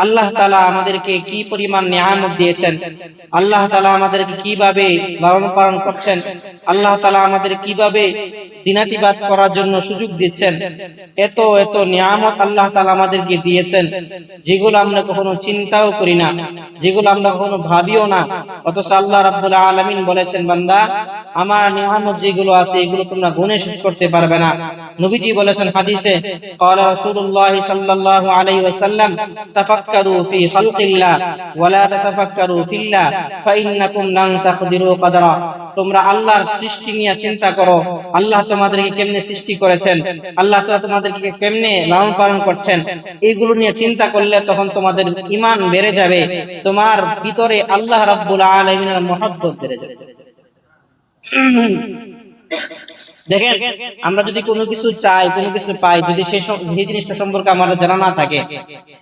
আল্লাহ তাআলা আমাদেরকে কি পরিমাণ নিয়ামত দিয়েছেন, আল্লাহ তাআলা আমাদেরকে কিভাবে লালন পালন করছেন, আল্লাহ তাআলা আমাদের কিভাবে দিনাতিবাদ করার জন্য সুযোগ দিচ্ছেন। এত এত নিয়ামত আল্লাহ তাআলা আমাদেরকে দিয়েছেন, যেগুলো আমরা কখনো চিন্তাও করি না, যেগুলো আমরা কখনো ভাবিও না। অথচ আল্লাহ রাব্বুল আলামিন বলেছেন, বান্দা, আমার নিয়ামত যেগুলো আছে এগুলো তোমরা গুণে শেষ করতে পারবে না। নবীজি বলেছেন হাদিসে, ক্বালা রাসূলুল্লাহ সাল্লাল্লাহু আলাইহি ওয়াসাল্লাম, তাফাক্কারু ফি খালকিল্লাহ ওয়া লা তাতাফাক্কারু ফিল্লাহ ফাইন্নাকুম লান তাকদিরু কদরা। তোমরা আল্লাহর সৃষ্টি নিয়ে চিন্তা করো, আল্লাহ তোমাদেরকে কেমনে সৃষ্টি করেছেন, আল্লাহ তাআলা তোমাদেরকে কেমনে লালন পালন করছেন, এইগুলো নিয়ে চিন্তা করলে তখন তোমাদের ঈমান বেড়ে যাবে, তোমার ভিতরে আল্লাহ রাব্বুল আলামিনের মহব্বত বেড়ে যাবে। দেখেন, আমরা যদি কোনো কিছু চাই, কোনো কিছু পাই, যদি সেই জিনিসটা সম্পর্কে আমাদের জানা না থাকে,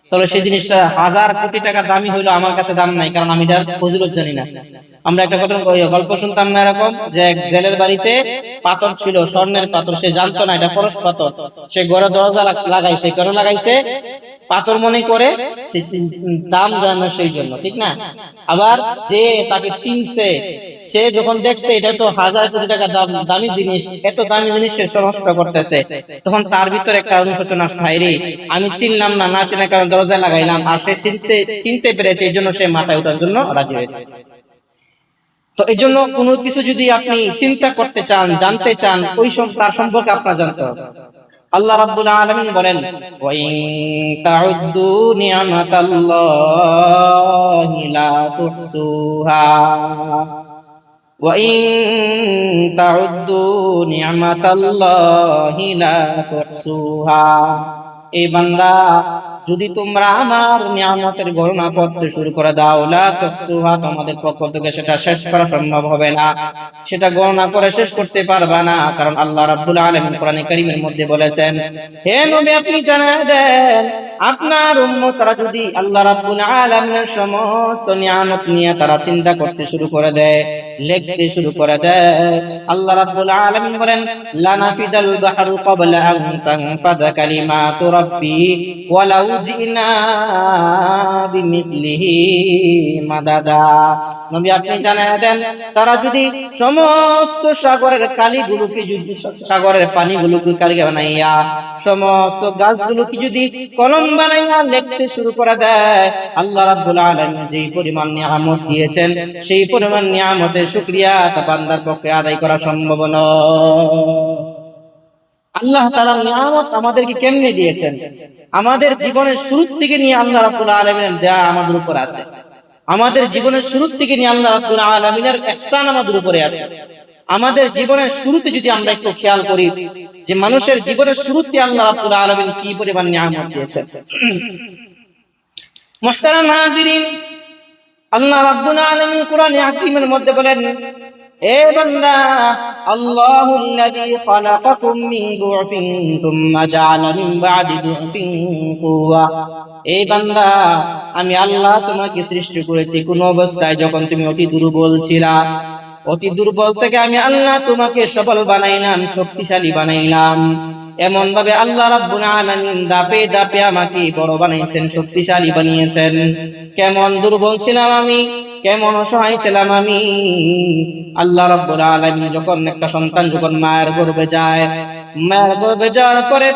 তাহলে সেই জিনিসটা হাজার কোটি টাকার দামি হইলো আমার কাছে দাম নাই, কারণ আমি এটার ফজিলত জানি না। আমরা একটা গল্প শুনতাম না এরকম, যে এক জেলের বাড়িতে পাথর ছিল, স্বর্ণের পাথর, সে জানতো না এটা পরশ পাথর। সে ঘরে দরজা লাগাইছে, কেন লাগাইছে? পাথর মনে করে, সে দাম দেয় না সেই জন্য, ঠিক না? আবার যে তাকে চিনছে, সে যখন দেখছে এটা তো হাজার কোটি টাকা দামি জিনিস, এত দামি জিনিস সে নষ্ট করতেছে, তখন তার ভিতরে একটা অনুশোচনার ছাইরে, আমি চিনলাম না, না চিনা কারণ দরজায় লাগাইলাম, আর সে চিনতে পেরেছে, এই জন্য সে মাথায় ওঠার জন্য রাজি হয়েছে। তো এই জন্য কোনো কিছু যদি আপনি চিন্তা করতে চান, জানতে চান, ওই তার সম্পর্কে আপনার জানতে হবে। আল্লাহ রাব্বুল আলামিন বলেন, ওয়া ইন তাউদ্দু নি'মাতাল্লাহি লা তুহসুহা, ওয়া ইন তাউদ্দু নি'মাতাল্লাহি লা তুহসুহা। এই বান্দা, যদি তোমরা আমার নিয়ামতের গণনা করতে শুরু করে দাও, লা তুহসুহা, তোমাদের পক্ষ থেকে সেটা শেষ করা সম্ভব হবে না, সেটা গণনা করে শেষ করতে পারবা না। কারণ আল্লাহ রাব্বুল আলামিন কোরআনে কারীমের মধ্যে বলেছেন, হে নবী, আপনি জানায় দেন, আপনার উম্মতরা যদি আল্লাহ রাব্বুল আলামিনের সমস্ত নিয়ামত নিয়ে তারা চিন্তা করতে শুরু করে দেয়, লিখতে শুরু করে দেয়, আল্লাহ রাব্বুল আলামিন বলেন, লানাফিদাল বাহরু ক্বাবলা আন তানফাদা কালিমাতু রাব্বি ওয়ালাউ জিনা বিমিথলিহি মাদাদা। নবী, আপনি জানায় দেন, তারা যদি সমস্ত সাগরের কালিগুলোকে, সাগরের পানিগুলোকে কালি বানাইয়া, সমস্ত গাছগুলোকে যদি কলম বানাইয়া লিখতে শুরু করে দেয়, আল্লাহ রাব্বুল আলামিন যে পরিমাণ নিয়ামত দিয়েছেন, সেই পরিমাণ নিয়ামতের শুকরিয়া তা বান্দার পক্ষে আদায় করা সম্ভব নয়। আল্লাহ তাআলা নিয়ামত আমাদেরকে কেমনে দিয়েছেন, আমাদের জীবনের শুরু থেকে নিয়ে আল্লাহ রাব্বুল আলামিনের দেয়া আমাদের উপর আছে। আমাদের জীবনের শুরু থেকে নিয়ে আল্লাহ রাব্বুল আলামিনের ইহসান আমাদের উপরে আছে। আমাদের জীবনের শুরুতে যদি আমরা একটু খেয়াল করি, যে মানুষের জীবনের শুরুতে আল্লাহ রাব্বুল আলামিন কি পরিমাণ নিয়ামত দিয়েছেন। মুহতারাম হাজিরিন, আল্লাহ রাব্বুল আলামিন কোরআনে হাকিমের মধ্যে বলেন, এ বান্দা, আল্লাহুল্লাযী খালাকাকুম মিন দু'ফিন থুম্মা জাআলা মিন বা'দি দু'ফিন কুওয়া। এই বান্দা, আমি আল্লাহ তোমাকে সৃষ্টি করেছি কোন অবস্থায়, যখন তুমি অতি দুর্বল ছিলা, অতি দুর্বল থেকে আমি আল্লাহ তোমাকে সবল বানাইলাম, শক্তিশালী বানাইলাম। এমন ভাবে আল্লাহ রাব্বুল আলামিন ধাপে ধাপে আমাকে বড় বানাইছেন, শক্তিশালী বানিয়েছেন। কেমন দুর্বল ছিলাম আমি, কেমন অসহায় ছিলাম আমি, আল্লাহ রাব্বুল আলামিন যখন একটা সন্তান যখন মায়ের গর্ভে যায়, মায়ের গর্ভে যাওয়ার পরে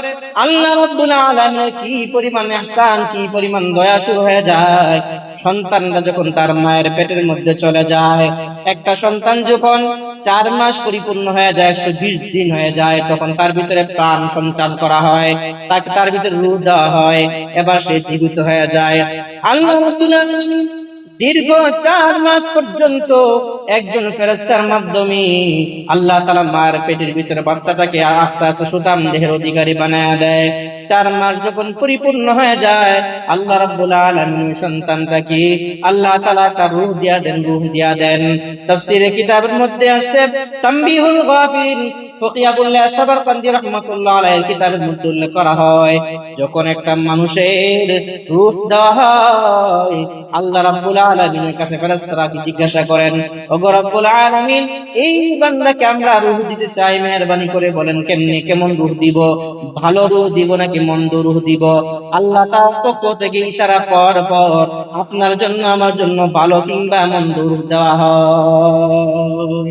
আল্লাহ রাব্বুল আলামিনের কি পরিমাণ ইহসান, কি পরিমাণ দয়া শুরু হয়ে যায়। সন্তানটা যখন তার মায়ের পেটের মধ্যে চলে যায়, একটা সন্তান যখন 4 মাস পরিপূর্ণ হয়ে যায়, 120 দিন হয়ে যায়, তখন তার ভিতরে প্রাণ সঞ্চার করা হয়, তাকে তার ভিতরে রূহ দেওয়া হয়, এবার সে জীবিত হয়ে যায়। আল্লাহ রাব্বুল আলামিন দীর্ঘ 4 মাস পর্যন্ত একজন ফেরেশতার মাধ্যমে আল্লাহ তাআলা মায়ের পেটের ভিতরে বাচ্চাটাকে আস্তে আস্তে সুতাম দেহের অধিকারী বানায় দেয়। 4 মাস যখন পরিপূর্ণ হয়ে যায়, আল্লাহ রাব্বুল আলামিন সন্তানটাকে আল্লাহ তাআলা তার রূহ দিয়া দেন। তাফসীরে কিতাবের মধ্যে আছে, তানবীহুল গাফিলিন, ফকি আবুল্লাহ সাবরকান্দি রাহমাতুল্লাহ আলাইহির কিতাবের মধ্যে উল্লেখ করা হয়, যখন একটা মানুষের রূহ দেওয়া হয়, আল্লাহ রাব্বুল আলামিনের কাছে ফেরেশতারা জিজ্ঞাসা করেন, ওগো রাব্বুল আলামিন, এই বান্দাকে আমরা রূহ দিতে চাই, মেহেরবানি করে বলেন কেমন রূহ দিব, ভালো রূহ দিব নাকি আপনাকে মন্দ রূহ দিব। আল্লাহ তার পক্ষ থেকে ইশারা পর পর আপনার জন্য আমার জন্য ভালো কিংবা মন্দ রূহ দেওয়া হয়।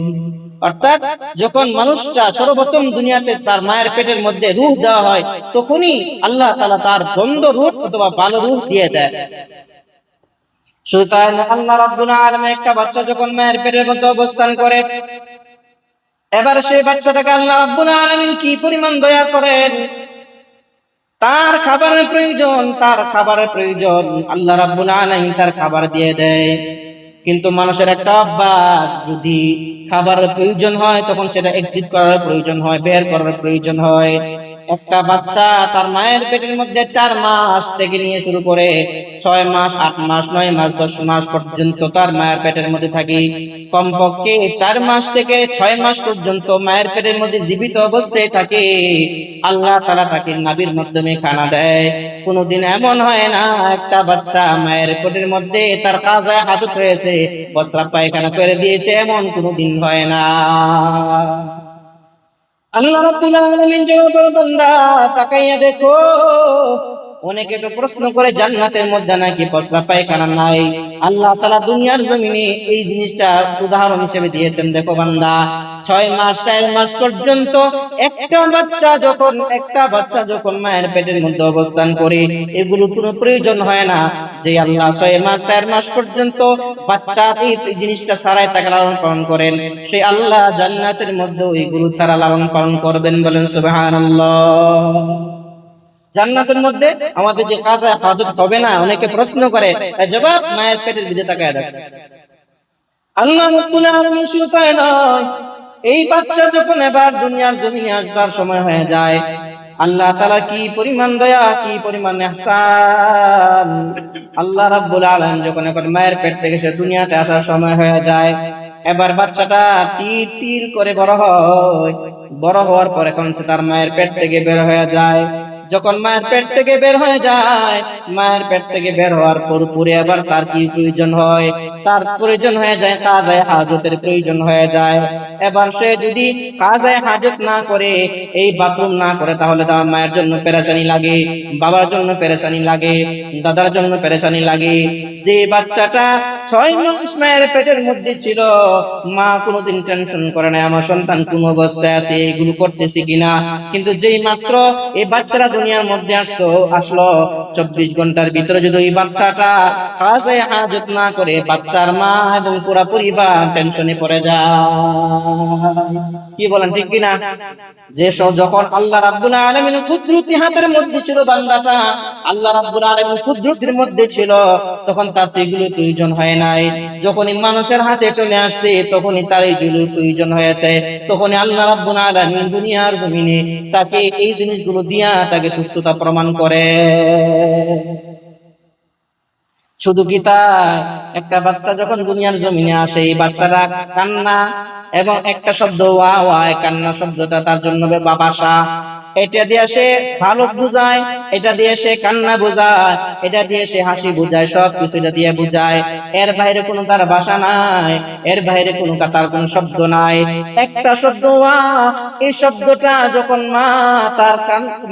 অর্থাৎ যখন মানুষটা সর্বপ্রথম দুনিয়াতে তার মায়ের পেটের মধ্যে রূহ দেওয়া হয়, তখনই আল্লাহ তাআলা তার মন্দ রূহ অথবা ভালো রূহ দিয়ে দেয়। সুতরাং আল্লাহ রাব্বুল আলামিন একটা বাচ্চা যখন মায়ের পেটের মধ্যে অবস্থান করে, এবার সেই বাচ্চাটাকে আল্লাহ রাব্বুল আলামিন কি পরিমাণ দয়া করেন। তার খাবারের প্রয়োজন আল্লাহ রাব্বুল আলামিন তার খাবার দিয়ে দেয়। কিন্তু মানুষের একটা অভ্যাস, যদি খাবারের প্রয়োজন হয় তখন সেটা এক্সিট করার প্রয়োজন হয়, বের করার প্রয়োজন হয়। একটা বাচ্চা তার মায়ের পেটের মধ্যে 4 মাস থেকে নিয়ে শুরু করে 6 মাস, 8 মাস, 9 মাস, 10 মাস পর্যন্ত তার মায়ের পেটের মধ্যে থাকে। কমপক্ষে 4 মাস থেকে 6 মাস পর্যন্ত মায়ের পেটের মধ্যে জীবিত অবস্থায় থাকে। আল্লাহ তাআলা তাকে নাভির মাধ্যমে খানা দেয়। কোনদিন এমন হয় না একটা বাচ্চা মায়ের পেটের মধ্যে তার কাজা হাজত হয়েছে, প্রস্রাব পায়খানা করে দিয়েছে, এমন কোনদিন হয় না। আল্লাহ রাব্বুল আলামিন যখন বান্দা তাকাইয়া দেখো, অনেকে তো প্রশ্ন করে জান্নাতের মধ্যে নাকি প্রস্রাব পায়খানা নাই। আল্লাহ তাআলা দুনিয়ার জমিনে এই জিনিসটা উদাহরণ হিসেবে দিয়েছেন। দেখো বান্দা, 6 মাস 4 মাস পর্যন্ত একটা বাচ্চা যখন মায়ের পেটের মধ্যে অবস্থান করে, এগুলো কোনো প্রয়োজন হয় না। যে আল্লাহ 6 মাস 4 মাস পর্যন্ত বাচ্চা এই জিনিসটা ছাড়াই তাকে লালন পালন করেন, সেই আল্লাহ জান্নাতের মধ্যে এইগুলো ছাড়া লালন পালন করবেন। বলেন সুবহানাল্লাহ। জান্নাতের মধ্যে আমাদের যে কাজা হাজত হবে না, অনেকে প্রশ্ন করে, জবাব মায়ের পেটের ভিতরে তাকায় দেখো। আল্লাহ রাব্বুল আলামিন শুধু তাই নয়, এই বাচ্চা যখন এবার দুনিয়ার জমিনে আসবার সময় হয়ে যায়, আল্লাহ তাআলা কি পরিমাণ দয়া, কি পরিমাণ ইহসান। আল্লাহ রাব্বুল আলামিন যখন এখন মায়ের পেট থেকে সে দুনিয়াতে আসার সময় হয়ে যায়, এবার বাচ্চাটা তিল তিল করে বড় হয়। বড় হওয়ার পর এখন সে তার মায়ের পেট থেকে বের হয়ে যায়। যখন মায়ের পেট থেকে বের হয়ে যায়, মায়ের পেট থেকে বের হওয়ার পর পুরে আবার তার কি প্রয়োজন হয়? তার প্রয়োজন হয়ে যায় কাজায়ে হাজতের প্রয়োজন হয়ে যায়। এবার সে যদি কাজায়ে হাজত না করে, এই বাথরুম না করে, তাহলে তার মায়ের জন্য পেরেশানি লাগে, বাবার জন্য পেরেশানি লাগে, দাদার জন্য পেরেশানি লাগে। যে বাচ্চাটা 6 মাস মায়ের পেটের মধ্যে ছিল, মা কোনোদিন টেনশন করে না আমার সন্তান কোন অবস্থায় আছে, এগুলো করতেছি কিনা। কিন্তু যেই মাত্র এই বাচ্চারা দুনিয়ার মধ্যে আসলো, 24 ঘন্টার ভিতরে যদি এই বাচ্চাটা কাজায়ে হাজত না করে, বাচ্চার মা এবং পুরো পরিবার টেনশনে পড়ে যায়। কি বলেন, ঠিক কিনা? যে যখন আল্লাহ রাব্বুল আলামিন কুদরতি হাতের মধ্যে ছিল বান্দাটা, আল্লাহ রাব্বুল আলামিন কুদরতির মধ্যে ছিল, তখন তার এগুলো প্রয়োজন হয় নাই। যখনই মানুষের হাতে চলে আসছে, তখনই তার এইগুলো প্রয়োজন হয়েছে। তখনই আল্লাহ রাব্বুল আলামিন দুনিয়ার জমিনে তাকে এই জিনিসগুলো দিয়া তাকে সুস্থতা প্রমাণ করে। শুধু কি তাই, একটা বাচ্চা যখন দুনিয়ার জমিনে আসে, এই বাচ্চাটা কান্না এবং একটা শব্দ ওয়া ওয়া, কান্না শব্দটা তার জন্য বাবাসা। এটা দিয়ে সে ভালো বুঝায়, এটা দিয়ে সে কান্না বোঝায়, এটা দিয়ে সে হাসি বুঝায়, সব কিছু এটা দিয়ে বুঝায়। এর বাইরে কোনো তার ভাষা নাই, এর বাইরে কোনো তার কোনো শব্দ নাই। একটা শব্দ ওয়া, এই শব্দটা যখন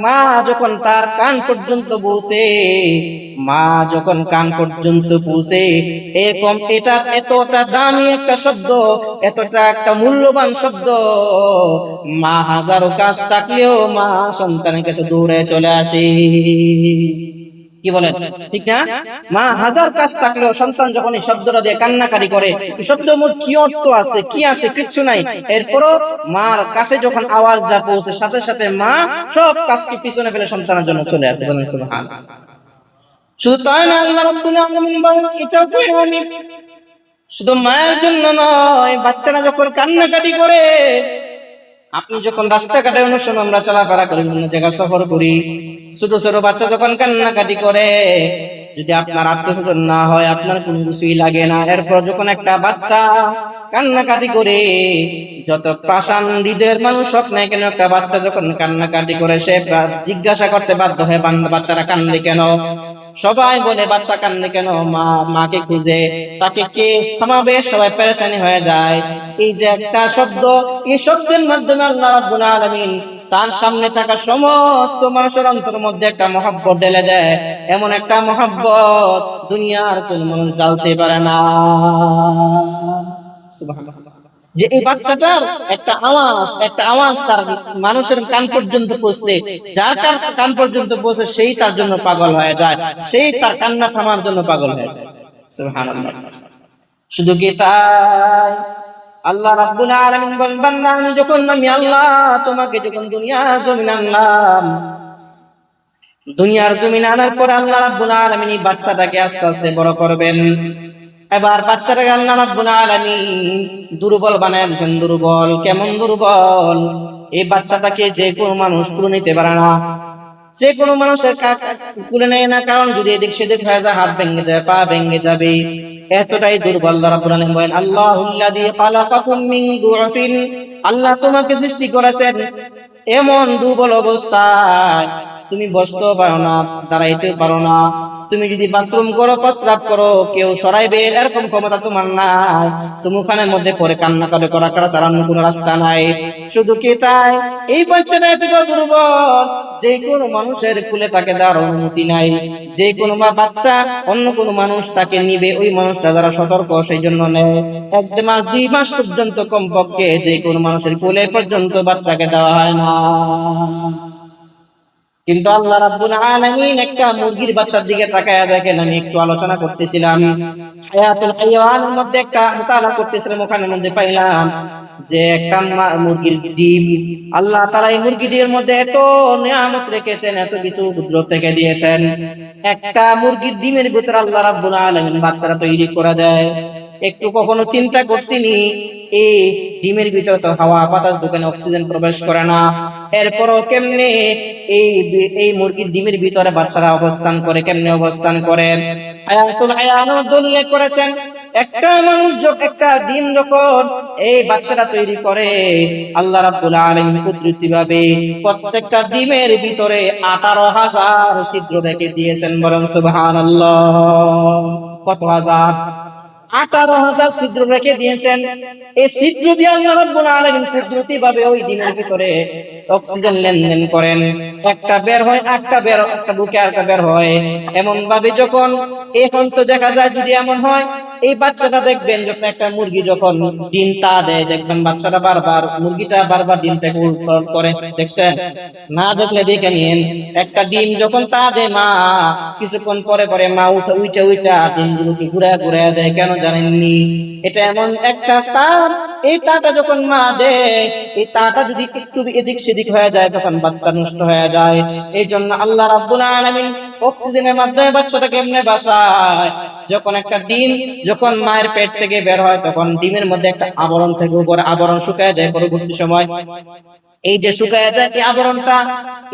মা যখন তার কান পর্যন্ত পৌঁছে, মা যখন কান পর্যন্ত পৌঁছে, এরকম এটা এতটা দামি একটা শব্দ, এতটা একটা মূল্যবান শব্দ, মা হাজারো কাজ থাকলেও মা সন্তানের কাছে দৌড়ে চলে আসে। কি বলেন, ঠিক না? মা হাজার কাজ থাকলেও সন্তান যখন এই শব্দটা দিয়ে কান্নাকারি করে, শব্দের মধ্যে কি অর্থ আছে, কি আছে, কিচ্ছু নাই, এরপরও মার কাছে যখন আওয়াজটা পৌঁছে, সাথে সাথে মা সব কাজকে পিছনে ফেলে সন্তানের জন্য চলে আসে। বলেন সুবহানাল্লাহ। শুধু তাই না, আল্লাহ রাব্বুল আলামিন বলেন এটাও তো এমনই, শুধু মায়ের জন্য নয়, বাচ্চারা যখন কান্নাকাটি করে, আপনি যখন রাস্তাঘাটে অনেক সময় আমরা চলাফেরা করি, বিভিন্ন জায়গায় সফর করি, ছোট ছোট বাচ্চা যখন কান্নাকাটি করে, যদি আপনার আত্মীয়স্বজন না হয়, আপনার কোনো কিছুই লাগে না, এরপর যখন একটা বাচ্চা কান্নাকাটি করে, যত প্রাসান হৃদয়ের মানুষ হোক না কেন, একটা বাচ্চা যখন কান্নাকাটি করে, সে জিজ্ঞাসা করতে বাধ্য হয় বাচ্চারা কান্দে কেন। সবাই বলে বাচ্চা কান্দে কেন, মাকে খুঁজে, তাকে কে থামাবে, সবাই পেরেশানি হয়ে যায়। এই যে একটা শব্দ, এই শব্দের মাধ্যমে আল্লাহ রাব্বুল আলামিন তার সামনে থাকা সমস্ত মানুষের অন্তরের মধ্যে একটা মহব্বত ঢেলে দেয়। এমন একটা মহব্বত দুনিয়ার কোন মানুষ জ্বালতে পারে না। সুবহানাল্লাহ। যে এই বাচ্চাটার একটা আওয়াজ তার মানুষের কান পর্যন্ত পৌঁছলে, যার কান পর্যন্ত পৌঁছে সেই তার জন্য পাগল হয়ে যায়, সেই তার কান্না থামার জন্য পাগল হয়ে যায়। সুবহানাল্লাহ। শুধু কি তাই, আল্লাহ রাব্বুল আলামিন বলেন, বান্দা আমি আল্লাহ তোমাকে যখন দুনিয়ার জমিনে আনলাম, দুনিয়ার জমিনে আনার পর আল্লাহ রাব্বুল আলামিন এই বাচ্চাটাকে আস্তে আস্তে বড় করবেন। এবার বাচ্চাটাকে আল্লাহ রাব্বুল আলামিন দুর্বল বানায় দিয়েছেন। দুর্বল, কেমন দুর্বল? এই বাচ্চাটাকে যে কোনো মানুষ কুলে নিতে পারে না, যে কোনো মানুষের কুলে নেয় না, কারণ যদি এদিক সেদিক হয়ে যায়, হাত ভেঙে যায়, পা ভেঙে যাবে, এতটাই দুর্বল। আল্লাহ রাব্বুল আলামিন বলেন, আল্লাহুল্লাযী খালাকাকুম মিন দুআফিন, আল্লাহ তোমাকে সৃষ্টি করেছেন এমন দুর্বল অবস্থায় তুমি বসতেও পারো না, দাঁড়াইতেও পারো না। তুমি যদি বাথরুম করো, প্রস্রাব করো, কেউ সরাইবে এরকম ক্ষমতা তোমার নাই। তুমি ওখানের মধ্যে পরে কান্না করে করা ছাড়া অন্য কোনো রাস্তা নাই। শুধু কি তাই, এই বাচ্চাটা এতটা দুর্বল, যে কোনো মানুষের কুলে তাকে দেওয়ার অনুমতি নাই। যে কোনো বাচ্চা অন্য কোনো মানুষ তাকে নিবে, ওই মানুষটা যারা সতর্ক সেই জন্য নেয়। 1 মাস 2 মাস পর্যন্ত কমপক্ষে যে কোনো মানুষের কোলে পর্যন্ত বাচ্চাকে দেওয়া হয় না। কিন্তু আল্লাহ রাব্বুল আলামিন একটা মুরগির বাচ্চার দিকে তাকায়া দেখেন। আমি একটু আলোচনা করতেছিলাম, হায়াতুল হায়াওয়ানের মধ্যে একটা মুতালা করতেছিলাম, ওখানের মধ্যে পাইলাম যে একটা মুরগির ডিম, আল্লাহ তাআলা এই মুরগি ডিমের মধ্যে এত নিয়ামত রেখেছেন, এত কিছু কুদরত থেকে দিয়েছেন। একটা মুরগির ডিমের ভিতরে আল্লাহ রাব্বুল আলামিন বাচ্চারা তৈরি করে দেয়। একটু কখনো চিন্তা করছিনি এই ডিমের ভিতরে তো হাওয়া বাতাস ঢুকে না, অক্সিজেন প্রবেশ করে না, এরপরও কেমনে এই মুরগির ডিমের ভিতরে বাচ্চারা অবস্থান করে, কেমনে অবস্থান করে? হায়াতুল হায়াওয়ান উল্লেখ করেছেন, একটা মানুষ একটা ডিম যখন এই বাচ্চাটা তৈরি করে, আল্লাহ রাব্বুল আলামিন কুদরতি ভাবে প্রত্যেকটা ডিমের ভিতরে 18,000 ছিদ্র রেখে দিয়েছেন। বলেন সুবহানাল্লাহ। কত হাজার? 18,000 ছিদ্র রেখে দিয়েছেন। এই ছিদ্র দিয়ে আল্লাহ রাব্বুল আলামিন কুদরতি ভাবে ওই ডিমের ভিতরে অক্সিজেন লেনদেন করেন। একটা বের হয়, একটা ঢুকে আরেকটা বের হয়। এমন ভাবে যখন এখন তো দেখা যায়, যদি এমন হয় এই বাচ্চাটা দেখবেন যখন একটা মুরগি যখন ডিম তা দেয়, দেখবেন বাচ্চাটা মুরগিটা বারবার ডিমটাকে উল্ট করে, দেখছেন? না দেখলে দেখে নিন, একটা ডিম যখন তা দেয় মা, কিছুক্ষণ পরে পরে মা উইটা ডিমগুলোকে ঘুরে দেয়। কেন জানেননি? এটা এমন একটা তার, এই তাটা যখন মা দেয়, এই তাটা যদি একটু এদিক সেদিক হয়ে যায়, তখন বাচ্চা নষ্ট হয়ে যায়। এই জন্য আল্লাহ রাব্বুল আলামিন অক্সিজেনের মাধ্যমে বাচ্চাটাকে এমনি বাঁচায়। যখন একটা ডিম যখন মায়ের পেট থেকে বের হয়, তখন ডিমের মধ্যে একটা আবরণ থেকে উপরে আবরণ শুকায় যায়। পরবর্তী সময় এই যে শুকায় যায়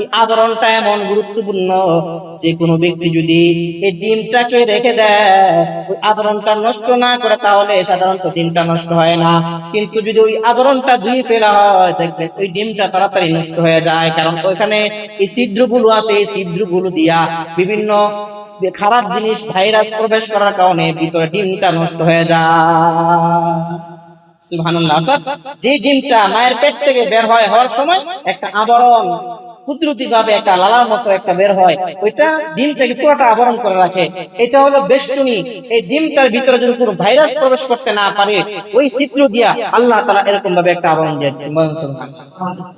এই আবরণটা এমন গুরুত্বপূর্ণ যে কোনো ব্যক্তি যদি এই ডিমটাকে রেখে দেয়, ওই আবরণটা নষ্ট না করে, তাহলে সাধারণত ডিমটা নষ্ট হয় না। কিন্তু যদি ওই আবরণটা ধুয়ে ফেলা হয়, দেখবেন ওই ডিমটা তাড়াতাড়ি নষ্ট হয়ে যায়। কারণ ওইখানে এই ছিদ্রগুলো আছে, এই ছিদ্রগুলো দিয়া বিভিন্ন খারাপ জিনিস, ভাইরাস প্রবেশ করার কারণে ভিতরে ডিমটা নষ্ট হয়ে যায়। সুবহানাল্লাহ। অর্থাৎ যে ডিমটা মায়ের পেট থেকে বের হওয়ার সময় একটা আবরণ কুদরতি ভাবে একটা লালার মতো একটা বের হয়, ওইটা ডিমটাকে পুরোটা আবরণ করে রাখে। এটা হলো বেষ্টনী। এই ডিমটার ভিতরে যদি কোনো ভাইরাস প্রবেশ করতে না পারে, ওই ছিদ্র দিয়া আল্লাহ তাআলা এরকম ভাবে একটা আবরণ দিয়েছেন।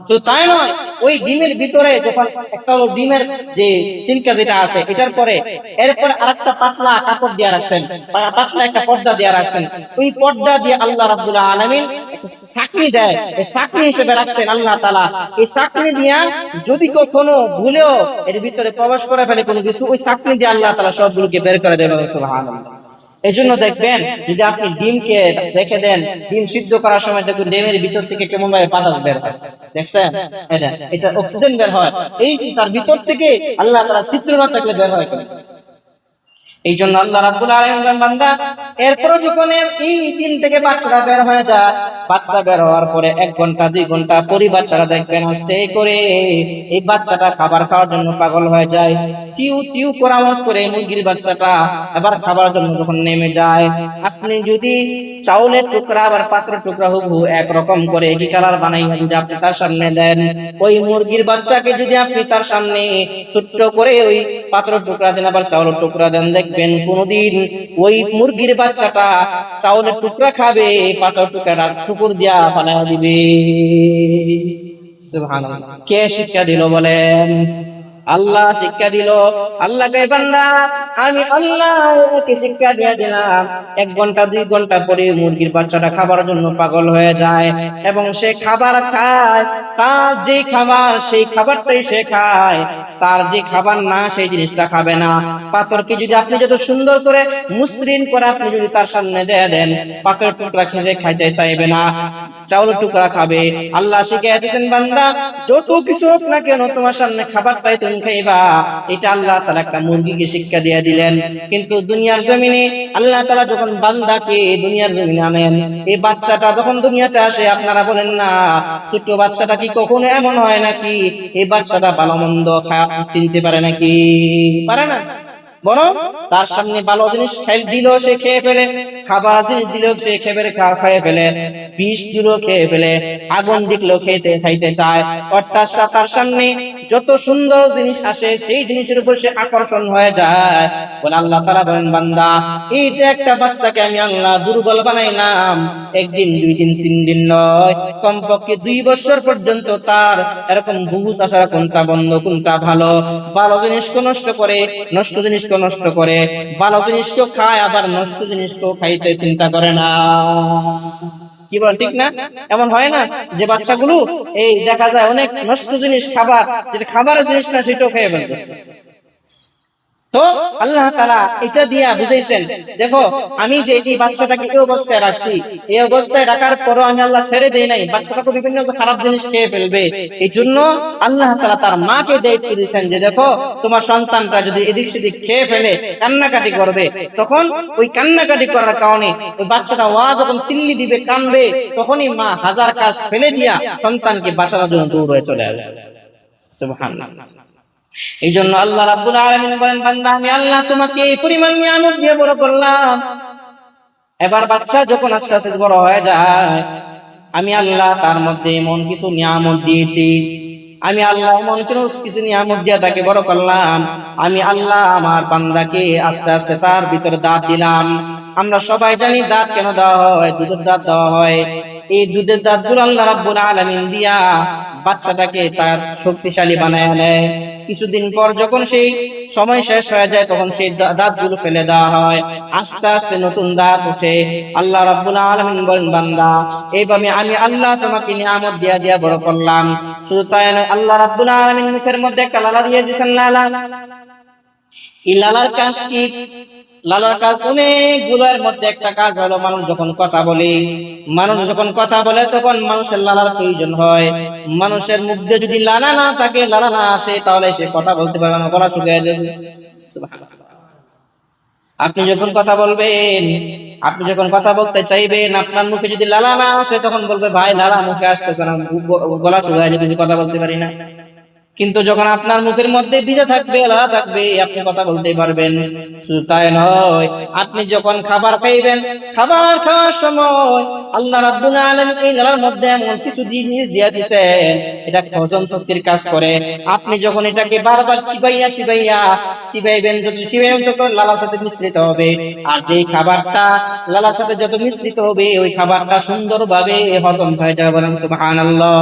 তো তাই নয়, ওই ডিমের ভিতরে যখন একটা হলো ডিমের যে সিল্কা যেটা আছে, এটার পরে এরপরে আরেকটা পাতলা কাপড় দিয়ে রাখছেন, পাতলা একটা পর্দা দিয়ে রাখছেন। ওই পর্দা দিয়ে আল্লাহ রাব্বুল আলামিন একটা ছাকনি দেয়, এই ছাকনি হিসেবে রাখছেন আল্লাহ তাআলা। এই ছাকনি দিয়া যদি কখনো ভুলেও এর ভিতরে প্রবেশ করে ফেলে কোনো কিছু, ওই ছাকনি দিয়ে আল্লাহ তাআলা সবগুলোকে বের করে দেবেন। সুবহানাল্লাহ। এই জন্য দেখবেন, যদি আপনি ডিমকে রেখে দেন, ডিম সিদ্ধ করার সময় দেখবেন ডিমের ভিতর থেকে কেমন ভাবে বাতাস বের হয়, দেখছেন? এটা অক্সিজেন বের হয়। এই তার ভিতর থেকে আল্লাহ তাআলা ছিদ্র না থাকলে বের হয় কেন? এই জন্য আল্লাহ রাব্বুল আলামিন বলেন, বান্দা এরপর যখন এই দিন থেকে বাচ্চারা বের হয়ে যায়, বাচ্চা বের হওয়ার পরে 1 ঘন্টা 2 ঘন্টা পরি বাচ্চারা দেখবেন আস্তে করে এই বাচ্চাটা খাবার খাওয়ার জন্য পাগল হয়ে যায়, চিউ চিউ করে আওয়াজ করে মুরগির বাচ্চাটা আবার খাবার জন্য যখন নেমে যায়, আপনি যদি চাউলের টুকরা আবার পাত্রের টুকরা হুবহু একরকম করে একই কালার বানাইয়া যদি আপনি তার সামনে দেন, ওই মুরগির বাচ্চাকে যদি আপনি তার সামনে ছোট্ট করে ওই পাত্রের টুকরা দেন আবার চাউলের টুকরা দেন, দেখবেন কোনদিন ওই মুরগির বাচ্চাটা চাউলের টুকরা খাবে, পাত্রের টুকরাটা টুকুর দিয়া ফালাইয়া দিবে। সুবহানাল্লাহ। কে শিক্ষা দিল বলেন? আল্লাহ শিক্ষা দিল। আল্লাহ কয়, বান্দা আমি আল্লাহকে শিক্ষা দিয়ে দিলাম, 1 ঘন্টা 2 ঘন্টা পরে মুরগির বাচ্চাটা খাবার জন্য পাগল হয়ে যায় এবং সে খাবার খায়, তার যে খাবার সেই খাবারটাই সে খায়, তার যে খাবার না সেই জিনিসটা খাবে না। পাথরকে যদি আপনি যত সুন্দর করে মসৃণ করে আপনি যদি তার সামনে দিয়ে দেন, পাথরের টুকরা খেয়ে খাইতে চাইবে না, চাউলের টুকরা খাবে। আল্লাহ শিখিয়ে দিয়েছেন, বান্দা যত কিছু হোক না কেন তোমার সামনে খাবারটাই তুমি খাইবা। এটা আল্লাহ তাআলা একটা মুরগিকে শিক্ষা দিয়ে দিলেন। কিন্তু দুনিয়ার জমিনে আল্লাহ তাআলা যখন বান্দাকে দুনিয়ার জমিনে আনেন, এই বাচ্চাটা যখন দুনিয়াতে আসে, আপনারা বলেন না ছোট বাচ্চাটা কি কখনো এমন হয় নাকি এই বাচ্চাটা ভালো মন্দ চিনতে পারে নাকি? পারে না। বরং তার সামনে ভালো জিনিস দিল সে খেয়ে ফেলে, খাবার জিনিস দিল সে খেয়ে ফেলে, বিষ দিল খেয়ে ফেলে, আগুন দিলেও খাইতে চায়। অর্থাৎ তার সামনে যত সুন্দর জিনিস আসে সেই জিনিসের উপর সে আকর্ষণ হয়ে যায়। বলে আল্লাহ তাআলা বলেন, বান্দা এই যে একটা বাচ্চাকে আমি আল্লাহ দুর্বল বানাইলাম, 1 দিন 2 দিন 3 দিন নয়, কমপক্ষে 2 বছর পর্যন্ত তার এরকম বুঝ আসা কোনটা বন্ধ কোনটা ভালো, ভালো জিনিসকে নষ্ট করে, নষ্ট জিনিসকে নষ্ট করে, ভালো জিনিসকেও খায় আবার নষ্ট জিনিসকেও খাইতে চিন্তা করে না। কি বল ঠিক না? এমন হয় না যে বাচ্চাগুলো এই দেখা যায় অনেক নষ্ট জিনিস খাবার, যেটা খাবারের জিনিস না সেটাও খেয়ে ফেলতেছে। তো আল্লাহ তাআলা এটা দিয়া বুঝাইছেন, দেখো আমি যে এই বাচ্চাটাকে এই অবস্থায় রাখছি, এই অবস্থায় রাখার পরও আমি আল্লাহ ছেড়ে দেই নাই, বাচ্চাটাকে বিভিন্ন খারাপ জিনিস খেয়ে ফেলবে। এই জন্য আল্লাহ তাআলা তার মাকে দায়িত্ব দিয়েছেন যে দেখো তোমার সন্তানটা যদি এদিক সেদিক খেয়ে ফেলে কান্নাকাটি করবে, তখন ওই কান্নাকাটি করার কারণে ওই বাচ্চাটা যখন চিল্লি দিবে কাঁদবে, তখনই মা হাজার কাজ ফেলে দিয়া সন্তানকে বাঁচানোর জন্য দৌড়ে চলে আসবে। সুবহানাল্লাহ। এই জন্য আল্লাহ রাব্বুল আলামিন বলেন, বান্দা আমি আল্লাহ তোমাকে এই পরিমাণ নিয়ামত দিয়ে বড় করলাম, এবার বাচ্চা যখন আস্তে আস্তে বড় হয়ে যায়, আমি আল্লাহ তার মধ্যে এমন কিছু নিয়ামত দিয়েছি, আমি আল্লাহ এমন কিছু নিয়ামত দিয়ে তাকে বড় করলাম। আমি আল্লাহ আমার বান্দাকে আস্তে আস্তে তার ভিতরে দাঁত দিলাম। আমরা সবাই জানি দাঁত কেন দেওয়া হয়, দুধের দাঁত দেওয়া হয়। এই দুধের দাঁতগুলো আল্লাহ রাব্বুল আলামিন দিয়া বাচ্চাটাকে তার শক্তিশালী বানায় নেয়। কিছুদিন পর যখন সেই সময় শেষ হয়ে যায়, তখন সেই দাঁতগুলো ফেলে দেওয়া হয়, আস্তে আস্তে নতুন দাঁত ওঠে। আল্লাহ রাব্বুল আলামিন বলেন, বান্দা এইভাবে আমি আল্লাহ তোমাকে নিয়ামত দিয়া দিয়া বড় করলাম। শুধু তাই নয়, আল্লাহ রাব্বুল আলামিন মুখের মধ্যে একটা লালা দিয়ে দিয়েছেন, লালা। এই লালার কাজ কি? লালার কাজ অনেকগুলোর মধ্যে একটা কাজ হলো, মানুষ যখন কথা বলে তখন মানুষের লালার প্রয়োজন হয়। মানুষের মধ্যে যদি লালা না থাকে, লালা না আসে, তাহলে সে কথা বলতে পারবে না, গলা শুকিয়ে যাবে। আপনি যখন কথা বলবেন, আপনি যখন কথা বলতে চাইবেন, আপনার মুখে যদি লালা না আসে, তখন বলবে ভাই লালা মুখে আসতেছে না, গলা শুকিয়ে যেতেছে, কথা বলতে পারি না। কিন্তু যখন আপনার মুখের মধ্যে ভিজা থাকবে, লালা থাকবে, আপনি কথা বলতে পারবেন। শুধু তাই নয়, আপনি যখন খাবার খাইবেন, খাবার খাওয়ার সময় আল্লাহ রাব্বুল আলামিন এই লালার মধ্যে এমন কিছু জিনিস দিয়ে দিয়েছেন, এটা হজম শক্তির কাজ করে। আপনি যখন এটাকে বারবার চিবাইবেন, যত চিবাইবেন তত লালার সাথে মিশ্রিত হবে, আর যেই খাবারটা লালার সাথে যত মিশ্রিত হবে, ওই খাবারটা সুন্দরভাবে হজম হয়ে যাবে। বলেন সুবহানাল্লাহ।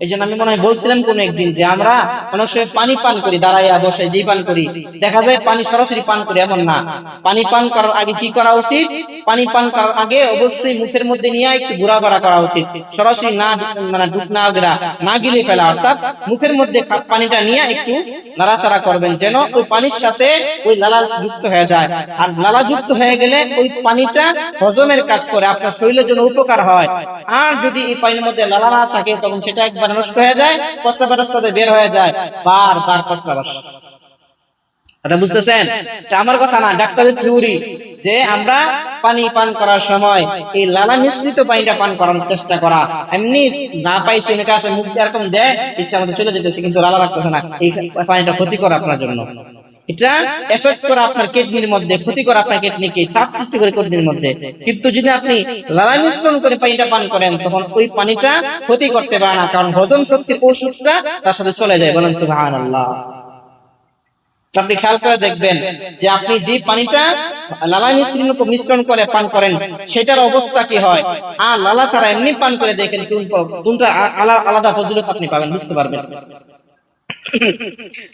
এই জন্য আমি মনে হয় বলছিলাম কোন একদিন যে আমরা অনেক সময় পানি পান করি, দাঁড়াইয়া বসে যেই পান করি, দেখা যায় পানি সরাসরি পান করি, এমন না। পানি পান করার আগে কি করা উচিত? পানি পান করার আগে অবশ্যই মুখের মধ্যে নিয়ে একটু ঘোরাফেরা করা উচিত, সরাসরি না, মানে না গিলে ফেলা, অর্থাৎ মুখের মধ্যে পানিটা নিয়ে একটু নাড়াচাড়া করবেন, যেন ওই পানির সাথে ওই লালা যুক্ত হয়ে যায়। আর লালা যুক্ত হয়ে গেলে ওই পানিটা হজমের কাজ করে, আপনার শরীরের জন্য উপকার হয়। আর যদি এই পানির মধ্যে লালা না থাকে, তখন সেটা একবার নষ্ট হয়ে যায়, প্রস্রাবের রাস্তাতে বের হয়ে যায়, বারবার প্রস্রাব আসে। কথা বুঝতেছেন? এটা আমার কথা না, ডাক্তারের থিওরি, যে আমরা পানি পান করার সময় এই লালা মিশ্রিত পানিটা পান করার চেষ্টা করা। এমনি না পাইছি অনেকে আসে মুখ দিয়ে এরকম দেয়, ইচ্ছা মতো চলে যেতেছে, কিন্তু লালা রাখতেছে না। এই পানিটা ক্ষতিকর আপনার জন্য। এটা এফেক্ট করে আপনার কিডনির মধ্যে, ক্ষতি করে আপনার কিডনিকে, চাপ সৃষ্টি করে কিডনির মধ্যে। কিন্তু যদি আপনি লালা মিশ্রণ করে পানিটা পান করেন, তখন ওই পানিটা ক্ষতি করতে পারে না, কারণ হজম শক্তির ওষুধটা তার সাথে চলে যায়। বলেন সুবহানাল্লাহ। আপনি খেয়াল করে দেখবেন যে আপনি যে পানিটা লালা মিশ্রণ করে পান করেন সেটার অবস্থা কি হয়, আর লালা ছাড়া এমনি পান করে দেখেন কোনটা আলাদা ফজিলত আপনি পাবেন, বুঝতে পারবেন।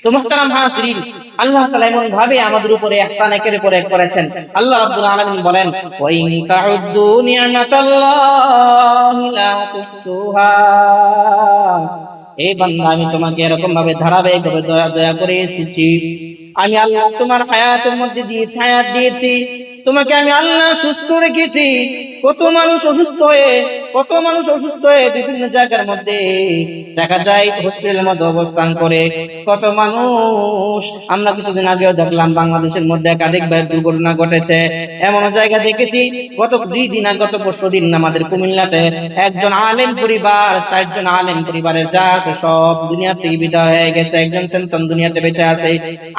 তো মুহতারাম হাজিরিন, আল্লাহ তাআলা এমন ভাবে আমাদের উপরে ইহসান একের উপর এক করেছেন। আল্লাহ রাব্বুল আলামিন বলেন, ওয়া ইন তাউদ্দু নি'মাতাল্লাহি লা তুহসুহা। এই বান্দা, আমি তোমাকে এরকম ভাবে ধারাবাহিকভাবে দয়া করে এসেছি। আমি আল্লাহ তোমার হায়াতের মধ্যে দিয়েছি, হায়াত দিয়েছি তোমাকে, আমি আল্লাহ সুস্থ রেখেছি। কত মানুষ অসুস্থ হয়ে বিভিন্ন জায়গার মধ্যে দেখা যায় হসপিটালের মধ্যে অবস্থান করে। কত মানুষ, আমরা কিছুদিন আগেও দেখলাম বাংলাদেশের মধ্যে একাধিকবার দুর্ঘটনা ঘটেছে। এমন জায়গা দেখেছি, গত 2 দিন আগে, গত পরশু দিন আমাদের কুমিল্লাতে একজন আলেম পরিবার, 4 জন আলেম পরিবারের যা আছে সব দুনিয়া থেকে বিদায় হয়ে গেছে। একজন সন্তান দুনিয়াতে বেঁচে আছে।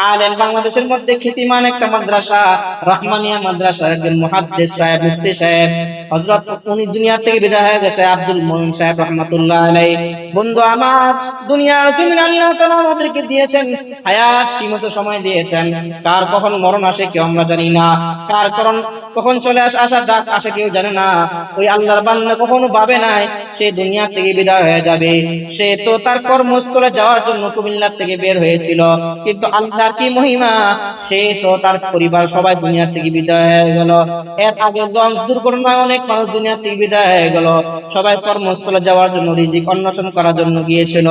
আলেম, বাংলাদেশের মধ্যে খ্যাতিমান একটা মাদ্রাসা, রহমানিয়া মাদ্রাসার একজন মুহাদ্দিস সাহেব, মুফতি সাহেব হযরত, উনি দুনিয়া থেকে বিদায় হয়ে গেছে, আব্দুল মুমিন সাহেব রাহমাতুল্লাহ আলাইহি। বন্ধু আমার, দুনিয়ার জমিন আল্লাহ তাআলা আমাদেরকে দিয়েছেন হায়াত, সীমিত সময় দিয়েছেন। কার কখন মরণ আসে কেউ আমরা জানি না, কার কখন চলে আসে কেউ জানে না। ওই আল্লাহর বান্দা কখনো ভাবে নাই সে দুনিয়া থেকে বিদায় হয়ে যাবে। সে তো তার কর্মস্থলে যাওয়ার জন্য কুমিল্লা থেকে বের হয়েছিল, কিন্তু আল্লাহর কি মহিমা, সে সহ তার পরিবার সবাই দুনিয়া থেকে বিদায় হয়ে গেল। এর আগে লঞ্চ দুর্ঘটনায় অনেক মানুষ দুনিয়া থেকে বিদায় হয়ে গেল, সবাই কর্মস্থলে যাওয়ার জন্য, রিজিক অন্বেষণ করার জন্য গিয়েছিল।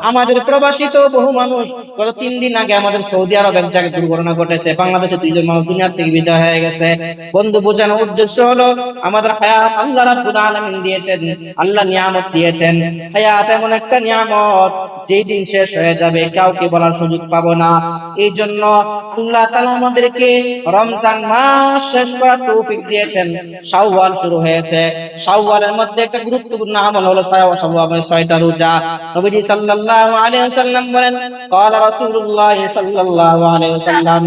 আমাদের প্রবাসী তো বহু মানুষ, গত 3 দিন আগে আমাদের সৌদি আরব এক জায়গায় দুর্ঘটনা ঘটেছে, বাংলাদেশে 2 জন মানুষ দুনিয়া থেকে বিদায় হয়ে গেছে। বন্ধু, বোঝানোর উদ্দেশ্য হলো আমাদের হায়াত আল্লাহ রাব্বুল আলামিন দিয়েছেন, আল্লাহ নিয়ামত দিয়েছেন। হায়াত এমন একটা নিয়ামত, যেই দিন শেষ হয়ে যাবে কাউকে বলার সুযোগ পাবো না। এই জন্য আল্লাহ তাআলা আমাদেরকে রমজান মাস শেষ করার তৌফিক দিয়েছেন। শাওয়াল শুরু হয়েছে, শাওয়ালের মধ্যে একটা গুরুত্বপূর্ণ আমল হলো শাওয়ালের 6টা রোজা। নবীজি সাল্লাল্লাহু আলাইহি ওয়াসাল্লাম বলেন, قال رسول الله صلى الله عليه وسلم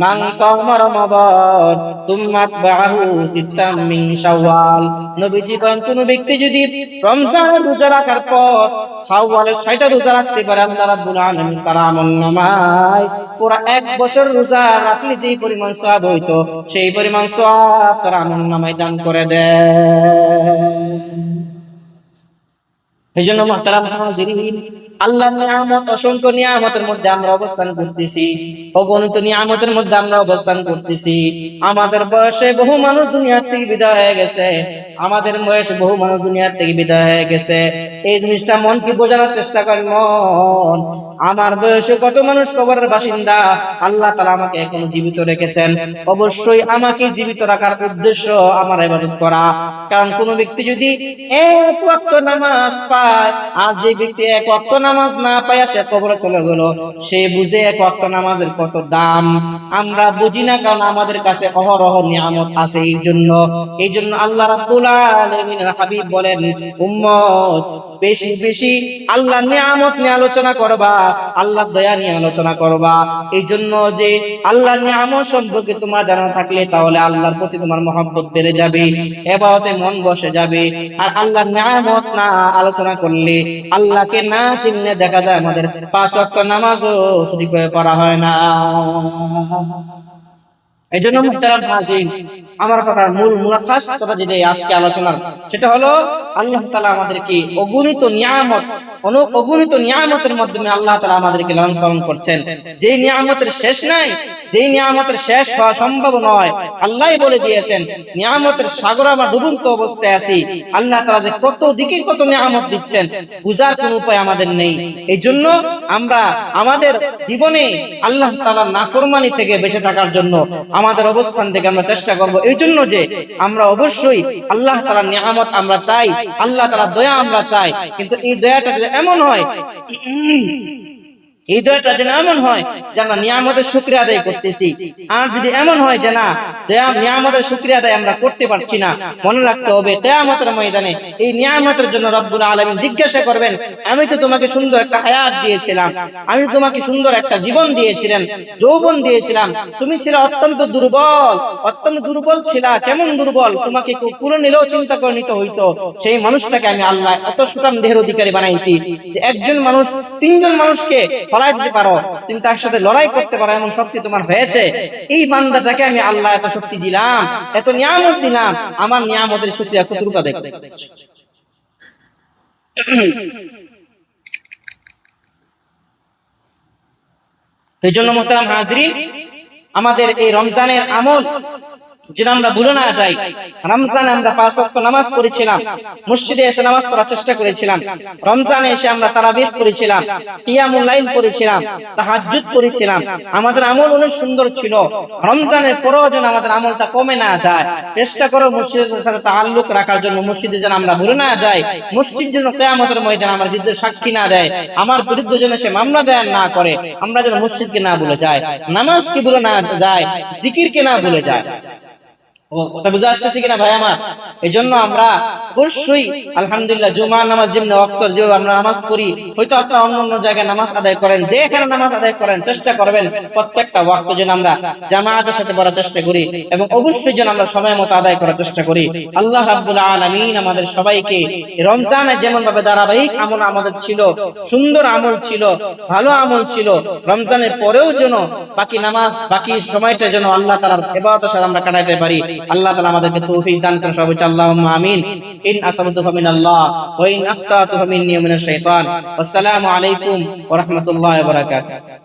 من صام رمضان ثم اتبعه ستا من شوال। নবীজি বলেন, কোন ব্যক্তি যদি রমজানের রোজা রাখার পর শাওয়ালের 6টা রোজা রাখতে পারে, আল্লাহ রাব্বুল আলামিন তার আমলনামায় পুরা 1 বছর রোজা রাখলে যেই পরিমাণ সওয়াব হইতো, সেই পরিমাণ সওয়াব তার আমলনামায় দান করে দেয়। এইজন্য মুহতারাম হাজিরিন, আল্লাহর নিয়ামত, অসংখ্য নিয়ামতের মধ্যে আমরা অবস্থান করতেছি, অগণিত নিয়ামতের মধ্যে আমরা অবস্থান করতেছি। আমাদের বয়সে বহু মানুষ দুনিয়া থেকে বিদায় হয়ে গেছে, আমাদের বয়সে বহু মানুষ দুনিয়া থেকে বিদায় হয়ে গেছে। এই জিনিসটা মনকে বোঝানোর চেষ্টা করেন, মন, আমার বয়সে কত মানুষ কবরের বাসিন্দা, আল্লাহ তাআলা আমাকে এখনো জীবিত রেখেছেন। অবশ্যই আমাকে জীবিত রাখার উদ্দেশ্য আমার ইবাদত করা। কারণ কোন ব্যক্তি যদি 1 ওয়াক্ত নামাজ পায়, আর যে ব্যক্তি 1 ওয়াক্ত নামাজ না পায় সে কবরে চলে গেল, সে বুঝে 1 ওয়াক্ত নামাজের কত দাম। আমরা বুঝি না, কারণ আমাদের কাছে অহরহ নিয়ামত আছে। এই জন্য আল্লাহ রাব্বুল আলামিনের হাবিব বলেন, উম্মত বেশি বেশি আল্লাহর নিয়ামত নিয়ে আলোচনা করবা, আল্লাহর দয়া নিয়ে আলোচনা করবা। এই জন্য যে আল্লাহর নিয়ামত সম্পর্কে তোমার জানা থাকলে, তাহলে আল্লাহর প্রতি তোমার মহব্বত বেড়ে যাবে, ইবাদতে মন বসে যাবে। আর আল্লাহর নিয়ামত না আলোচনা করলে, আল্লাহকে না চিনলে দেখা যায় আমাদের 5 ওয়াক্ত নামাজও সঠিকভাবে পড়া হয় না। এই জন্য মুহতারাম হাজিরিন, আমার কথা মূল মুলাখাস কথা যেটা আজকে আলোচনা, সেটা হলো আল্লাহ তাআলা আমাদেরকে অগণিত নিয়ামতের মাধ্যমে আল্লাহ তাআলা আমাদেরকে লালন পালন করছেন, যে নিয়ামতের শেষ নাই, যে নিয়ামতের শেষ হওয়া সম্ভব নয়। আল্লাহই বলে দিয়েছেন, নিয়ামতের সাগরে আমরা ডুবন্ত অবস্থায় আছি। আল্লাহ তাআলা যে কত দিকে কত নিয়ামত দিচ্ছেন, বুঝার কোনো উপায় আমাদের নেই। এই জন্য আমরা আমাদের জীবনে আল্লাহ তাআলার নাফরমানি থেকে বেঁচে থাকার জন্য আমাদের অবস্থান থেকে আমরা চেষ্টা করব। এই জন্য যে আমরা অবশ্যই আল্লাহ তাআলার নিয়ামত আমরা চাই, আল্লাহ তাআলার দয়া আমরা চাই, কিন্তু এই দয়াটা যদি এমন হয় এই দোয়াটা যেন এমন হয় যে আমরা নিয়ামতের শুকরিয়া আদায় করতেছি। আর যদি এমন হয় যে না, নিয়ামতের শুকরিয়া আদায় আমরা করতে পারছি না, মনে রাখতে হবে কিয়ামতের ময়দানে এই নিয়ামতের জন্য রব্বুল আলামিন জিজ্ঞাসা করবেন, আমি তো তোমাকে সুন্দর একটা হায়াত দিয়েছিলাম, আমি তোমাকে সুন্দর একটা জীবন দিয়েছিলাম, যৌবন দিয়েছিলাম, তুমি ছিলে অত্যন্ত দুর্বল ছিলা। কেমন দুর্বল? তোমাকে কেউ কুলে নিলেও চিন্তা করে নিতে হইতো। সেই মানুষটাকে আমি আল্লাহ এত সুঠাম দেহের অধিকারী বানাইছি যে একজন মানুষ তিনজন মানুষকে ফলাই দিতে পারো, তুমি তার সাথে লড়াই করতে পারো, এমন শক্তি তোমার হয়েছে। এই বান্দাটাকে আমি আল্লাহ এত শক্তি দিলাম, এত নিয়ামত দিলাম, আমার নিয়ামতের শুকরিয়া কতটুকু আদায় করতে পারছো? এই জন্য মোহতারাম হাজরিন, আমাদের এই রমজানের আমল যেন আমরা ভুলে না যাই। রমজানে আমরা 5 ওয়াক্ত নামাজ পড়েছিলাম, মসজিদে এসে নামাজ পড়ার চেষ্টা করেছিলাম, রমজানে এসে আমরা তারাবিহ পড়েছিলাম, কিয়ামুল লাইল পড়েছিলাম, তাহাজ্জুদ পড়েছিলাম। আমাদের আমল অনেক সুন্দর ছিল। রমজানের পরেও যেন আমাদের আমলটা কমে না যায়। চেষ্টা করো মসজিদের সাথে তাআল্লুক রাখার জন্য, মসজিদে যেন আমরা ভুলে না যাই। মসজিদ যেন কিয়ামতের ময়দানে আমার বিরুদ্ধে সাক্ষী না দেয়, আমার বিরুদ্ধে যেন সে মামলা দায়ের না করে। আমরা যেন মসজিদকে না ভুলে যাই, নামাজকে ভুলে না যাই, জিকিরকে না ভুলে যাই। কথা বুঝে আসতেছি কিনা ভাই আমার? এই জন্য আমরা অবশ্যই আলহামদুলিল্লাহ জুমার নামাজ যেমন ওয়াক্ত যে আমরা নামাজ পড়ি, হয়তো আপনারা অন্য অন্য জায়গায় নামাজ আদায় করেন, যেখানে নামাজ আদায় করেন চেষ্টা করবেন প্রত্যেকটা ওয়াক্ত যেন আমরা জামাতের সাথে পড়ার চেষ্টা করি এবং অবশ্যই যেন আমরা সময় মতো আদায় করার চেষ্টা করি। আল্লাহ রাব্বুল আলামিন আমাদের সবাইকে রমজানে যেমন ভাবে ধারাবাহিক আমল আমাদের ছিল, সুন্দর আমল ছিল, ভালো আমল ছিল, রমজানের পরেও যেন বাকি নামাজ বাকি সময়টা যেন আল্লাহ তাআলার ইবাদতের সাথে আমরা কাটাতে পারি। আল্লাহ তাআলা আমাদেরকে তৌফিক দান করেন। সবাই আল্লাহুম্মা আমিন। ইন আসাবতু ফামিনাল্লাহ ওয়া ইন আখতাতু ফামিন্নী ওয়া মিনাশ শাইতান। আসসালামু আলাইকুম ওয়া রাহমাতুল্লাহি ওয়া বারাকাতুহু।